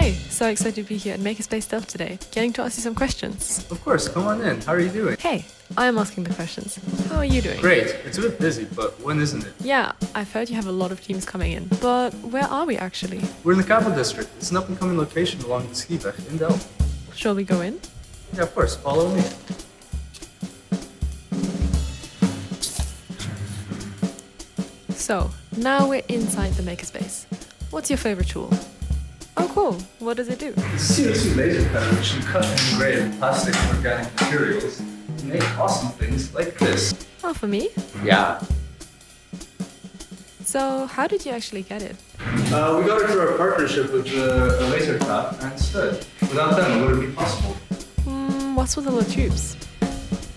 Hey, so excited to be here at Makerspace Delft today, getting to ask you some questions. Of course, come on in. How are you doing? Hey, I'm asking the questions. How are you doing? Great. It's a bit busy, but when isn't it? Yeah, I've heard you have a lot of teams coming in, but where are we actually? We're in the Capital District. It's an up-and-coming location along the skiweg in Delft. Shall we go in? Yeah, of course. Follow me. So, now we're inside the Makerspace. What's your favorite tool? Oh cool, what does it do? It's a CO2 laser cutter which can cut and engrave plastic and organic materials and make awesome things like this. Oh, for me? Yeah. So, how did you actually get it? We got it through our partnership with a laser craft and stud. Without them, it wouldn't be possible. What's with all the tubes?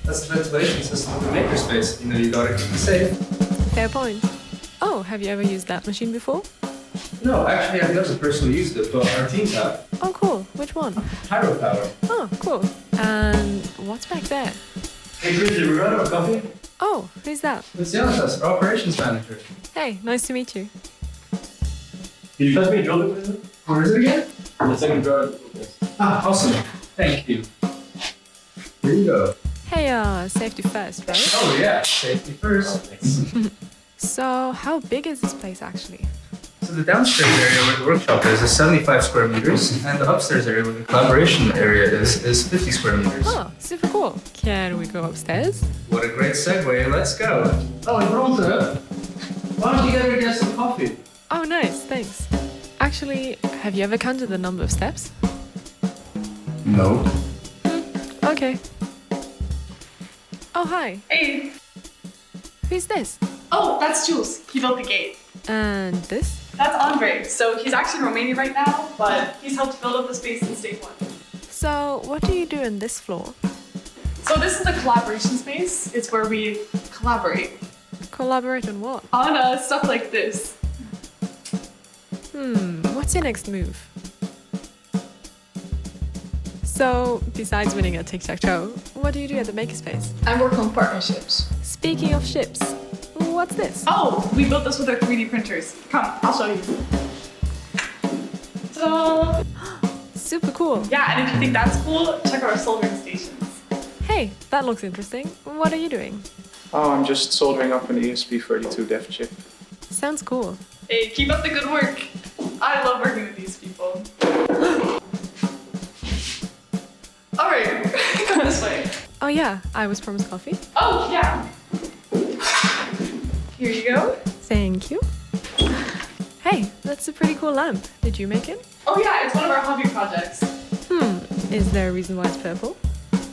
That's the ventilation system of the Makerspace. You know, you gotta keep it safe. Fair point. Oh, have you ever used that machine before? No, actually, I've never personally used it, but our teams have. Oh cool, which one? Hydropower. Oh, cool. And what's back there? Hey, Chris, did we run out of coffee? Oh, who's that? It's Jonathas, our operations manager. Hey, nice to meet you. Can you pass me a drill bit, please? Where is it again? The second drawer. Ah, awesome. Thank you. Here you go. Hey, safety first, right? Oh yeah, safety first. So, how big is this place actually? So the downstairs area where the workshop is 75 square meters, and the upstairs area where the collaboration area is 50 square meters. Oh, super cool. Can we go upstairs? What a great segue, let's go. Oh, and Brontë, why don't you get her get some coffee? Oh, nice, thanks. Actually, have you ever counted the number of steps? No. Okay. Oh, hi. Hey. Who's this? Oh, that's Jules. He built the gate. And this? That's Andre. So he's actually in Romania right now, but he's helped build up the space in State 1. So, what do you do in this floor? So this is the collaboration space. It's where we collaborate Collaborate on what? on stuff like this. What's your next move? So, besides winning at tic-tac-toe, what do you do at the Makerspace? I work on partnerships. Speaking of ships, what's this? Oh, we built this with our 3D printers. Come, I'll show you. Ta-da! Super cool. Yeah, and if you think that's cool, check out our soldering stations. Hey, that looks interesting. What are you doing? Oh, I'm just soldering up an ESP32 dev chip. Sounds cool. Hey, keep up the good work. I love working with these people. All right, come this way. Oh yeah, I was promised coffee. Oh, yeah. Here you go. Thank you. Hey, that's a pretty cool lamp. Did you make it? Oh, yeah, it's one of our hobby projects. Is there a reason why it's purple?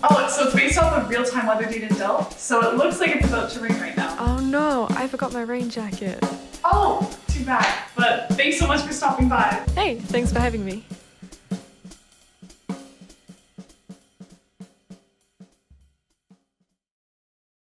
Oh, so it's based off of real-time weather data in Delft, so it looks like it's about to rain right now. Oh no, I forgot my rain jacket. Oh, too bad. But thanks so much for stopping by. Hey, thanks for having me.